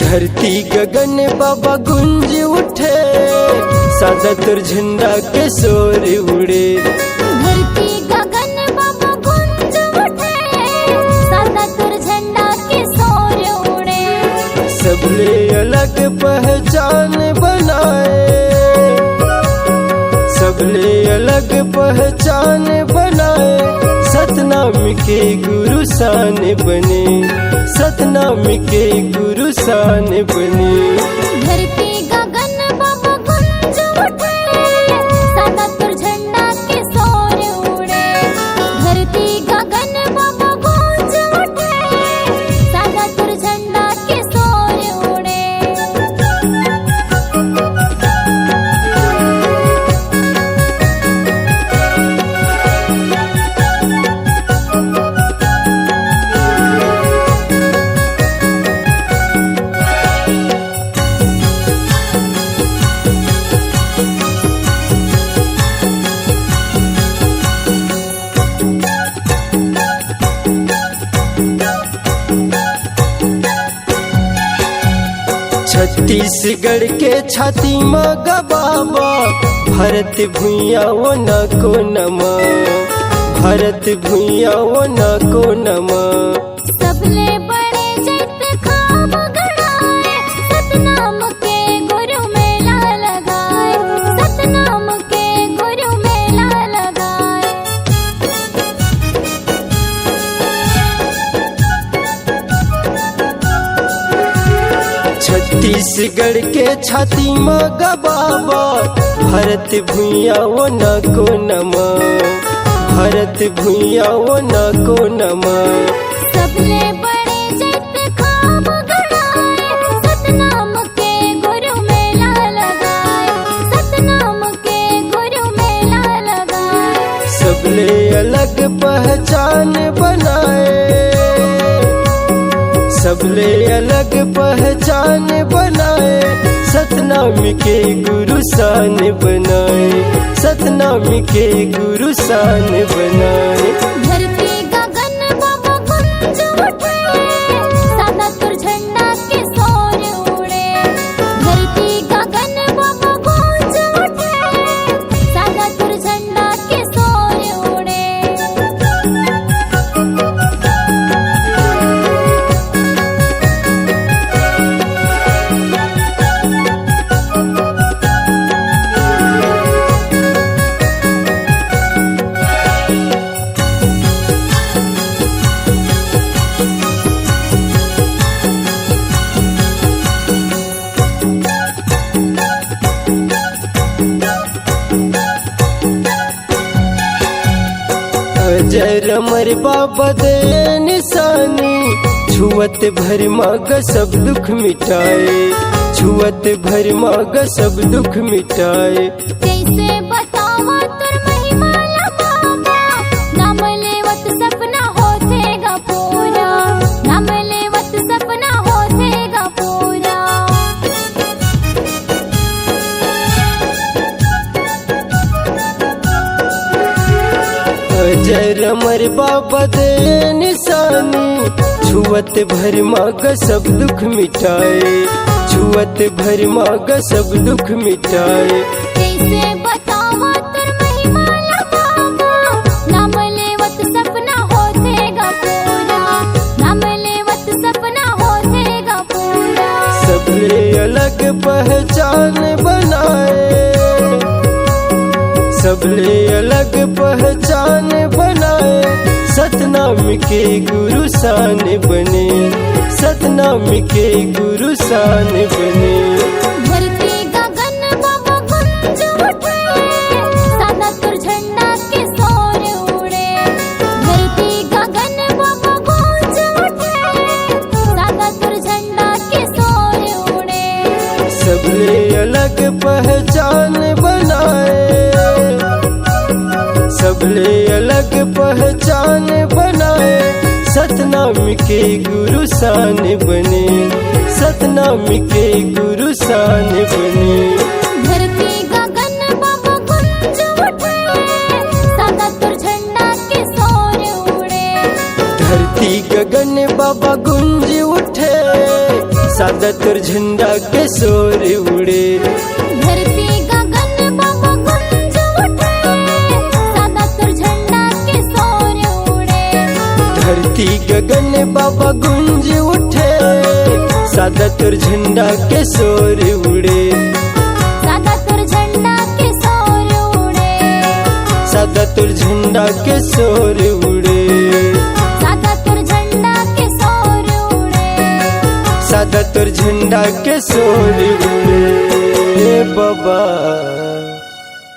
धरती गगन बाबा गुंज उठे, सादा तुर झंडा के शोर उड़े। धरती गगन बाबा गुंज उठे, सादा तुर झंडा के शोर उड़े। सबले अलग पहचान बनाए, सबले अलग पहचान बनाए। सतनाम के गुरु शान बने, सतनाम के गुरु शान बने। धरती गगन बाबा गुंज उठे, सादा तुर झंडा के शोर उड़े। धरती गगन बाबा गुंज उठे, सादा तुर झंडा के शोर उड़े। छत्तीसगढ़ के छाती माँ बाबा, भरत भुइया वो न को नमा, भरत भुइया वो न को नमा। सबले बड़े जैत खाब गड़ाए, सतनाम के गुरु मेला लगाए। सतनाम के गुरु मेला लगाए। छत्तीसगढ़ के छाती माँ बाबा, भरत भुइया वो न को नमा, भरत भुइया वो न को नमा। सबले बड़े जैत खाब गड़ाए, सतनाम के गुरु मेला लगाए। सतनाम के गुरु मेला लगाए। सबले अलग पहचान बनाए, सबले अलग पहचान बनाए। सतनाम के गुरु शान बनाए, सतनाम के गुरु शान बनाए। धरती गगन बाबा गुंज उठे, सादा तुर झंडा के शोर उड़े। धरती गगन बाबा गुंज उठे, सादा तुर झंडा के शोर उड़े। जय रमर बाबा दे निशानी, छुअत भर माग सब दुख मिटाए, छुअत भर माग सब दुख मिटाए। कैसे बतावा तुर महिमा ला बाबा, नाम लेवत सपना होथेगा पूरा। नाम लेवत सपना होथेगा पूरा। जय रमर बाबा दे निशानी, छुअत भर माग सब दुख मिटाए, छुअत भर माग सब दुख मिटाए। कैसे बतावा तुर महिमा ला बाबा, नाम लेवत सपना होथेगा पूरा। नाम लेवत सपना होथेगा पूरा। सबले अलग पहचान बनाए, सबले अलग पहचान बनाए। सतनाम के गुरु शान बने, सतनाम के गुरु शान बने। धरती गगन बाबा गुंज उठे, सादा तुर झंडा के शोर उड़े। धरती गगन बाबा गुंज उठे, सादा तुर झंडा के शोर उड़े। सबले अलग पहचान बनाए, सबले अलग पहचान बनाए। सतनाम के गुरु शान बने, सतनाम के गुरु शान बने। धरती गगन बाबा गुंज उठे, सादा तुर झंडा के शोर उड़े। धरती गगन बाबा गुंज उठे, सादा तुर झंडा के शोर उड़े। धरती गगन बाबा गुंज उठे, सादा तुर झंडा के शोर उड़े। धरती गगन बाबा गुंज उठे, सादा तुर झंडा के शोर उड़े। सादा तुर झंडा के शोर उड़े। सादा तुर झंडा के शोर उड़े। सादा तुर झंडा के शोर उड़े। सादा तुर झंडा के शोर उड़े बाबा।